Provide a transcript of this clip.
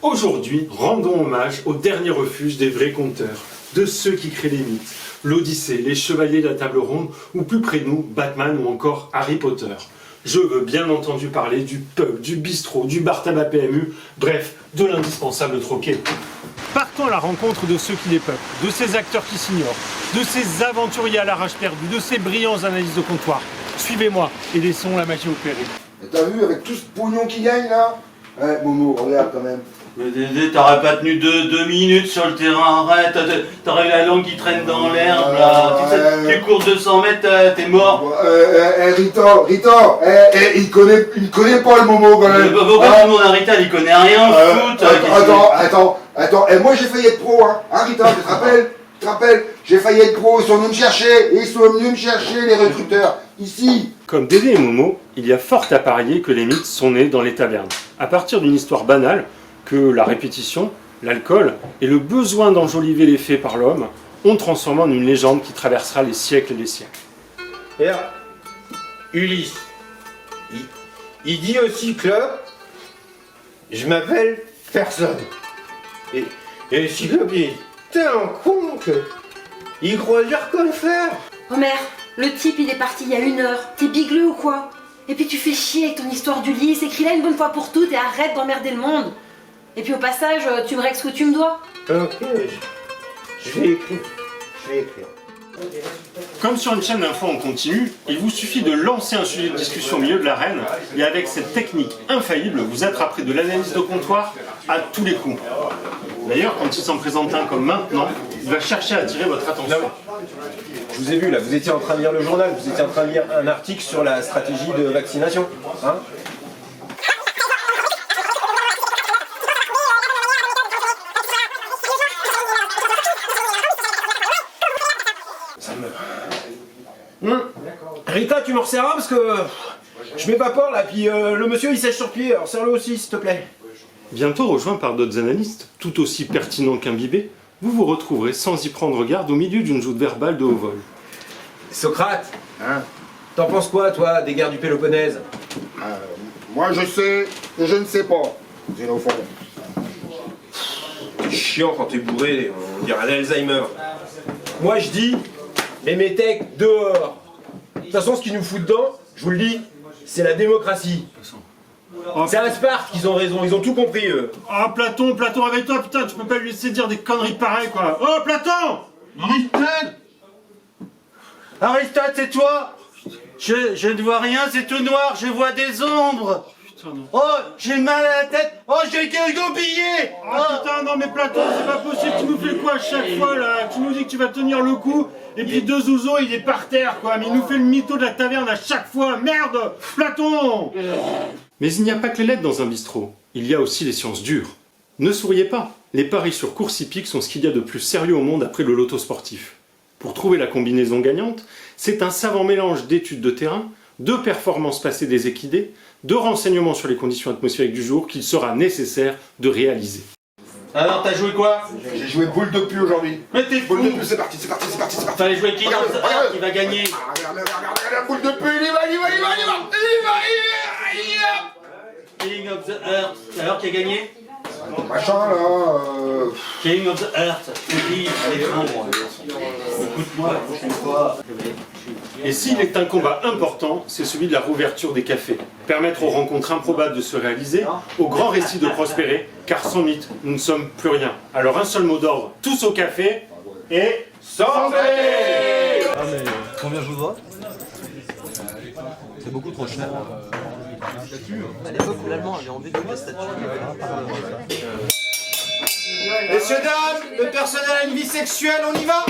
Aujourd'hui, rendons hommage au dernier refuge des vrais conteurs, de ceux qui créent les mythes, l'Odyssée, les Chevaliers de la Table Ronde, ou plus près de nous, Batman ou encore Harry Potter. Je veux bien entendu parler du pub, du bistrot, du bar tabac PMU, bref, de l'indispensable troquet. Partons à la rencontre de ceux qui les peuplent, de ces acteurs qui s'ignorent, de ces aventuriers à l'arrache perdue, de ces brillants analystes de comptoir. Suivez-moi et laissons la magie opérer. Et t'as vu, avec tout ce pognon qui gagne là? Ouais, Momo, regarde quand même. Mais Dédé, t'aurais pas tenu deux minutes sur le terrain, arrête, t'aurais eu la langue qui traîne dans l'herbe là, tu cours 200 mètres, t'es mort. Rita, il connaît pas le Momo quand même. Pourquoi tout le monde à Rita, il connaît rien au foot? Attends, et moi j'ai failli être pro, hein, Rita, tu te rappelles, j'ai failli être pro, ils sont venus me chercher, et ils sont venus me chercher les recruteurs, ici. Comme Dédé et Momo, il y a fort à parier que les mythes sont nés dans les tavernes, à partir d'une histoire banale, que la répétition, l'alcool et le besoin d'enjoliver les faits par l'homme ont transformé en une légende qui traversera les siècles et les siècles. Et là, Ulysse, il dit au cyclope, je m'appelle personne. Et le cyclope, il est tellement con que il croit dur comme fer. Homer, le type il est parti il y a 1 heure. T'es bigleux ou quoi? Et puis tu fais chier avec ton histoire d'Ulysse, écris-la une bonne fois pour toutes et arrête d'emmerder le monde. Et puis au passage, tu me règles ce que tu me dois. Ok, je vais écrire. Comme sur une chaîne d'infos en continu, il vous suffit de lancer un sujet de discussion au milieu de l'arène et avec cette technique infaillible, vous attraperez de l'analyse de comptoir à tous les coups. D'ailleurs, quand il s'en présente un comme maintenant, il va chercher à attirer votre attention. Je vous ai vu là, vous étiez en train de lire le journal, vous étiez en train de lire un article sur la stratégie de vaccination. Hein? Rita, tu me resserras parce que je m'évapore là, puis le monsieur il sèche sur pied, alors serre-le aussi s'il te plaît. Bientôt rejoint par d'autres analystes, tout aussi pertinents qu'imbibés, vous vous retrouverez sans y prendre garde au milieu d'une joute verbale de haut vol. Socrate, hein? T'en penses quoi toi des guerres du Péloponnèse? Moi je sais et je ne sais pas, Xénophon. C'est chiant quand t'es bourré, on dirait un Alzheimer. Moi je dis, les métèques dehors. De toute façon, ce qu'ils nous foutent dedans, je vous le dis, c'est la démocratie. C'est à Sparte qu'ils ont raison, ils ont tout compris eux. Ah Platon avec toi, putain, tu peux pas lui laisser dire des conneries pareilles quoi. Oh Platon! Aristote, c'est toi? Je ne vois rien, c'est tout noir, je vois des ombres. Putain non. Oh, j'ai mal à la tête, oh, j'ai goupillé. Ah putain non mais Platon, c'est pas possible, tu nous fais quoi à chaque fois là? Tu nous dis que tu vas tenir le coup, et puis deux Zouzos il est par terre quoi, mais il nous fait le mytho de la taverne à chaque fois, merde! Platon! Mais il n'y a pas que les lettres dans un bistrot, il y a aussi les sciences dures. Ne souriez pas, les paris sur course hippique sont ce qu'il y a de plus sérieux au monde après le loto sportif. Pour trouver la combinaison gagnante, c'est un savant mélange d'études de terrain, de performances passées des équidés, de renseignements sur les conditions atmosphériques du jour qu'il sera nécessaire de réaliser. Alors, t'as joué quoi? J'ai joué boule de pu aujourd'hui. Mais t'es fou! Boule de pu, c'est parti. Fallait jouer King of the Earth qui va gagner. Regarde, boule de pu, il y va. King of the Earth. Alors, qui a gagné? Machin là. King of the Earth. Je te dis, allez, écoute-moi la prochaine fois. Et s'il est un combat important, c'est celui de la rouverture des cafés. Permettre aux rencontres improbables de se réaliser, aux grands récits de prospérer, car sans mythe, nous ne sommes plus rien. Alors un seul mot d'ordre, tous au café, et... santé! Ah mais combien je vous dois? C'est beaucoup trop cher. À l'époque où l'Allemand avait enlevé toutes les statues, Messieurs, dames, le personnel a une vie sexuelle, on y va?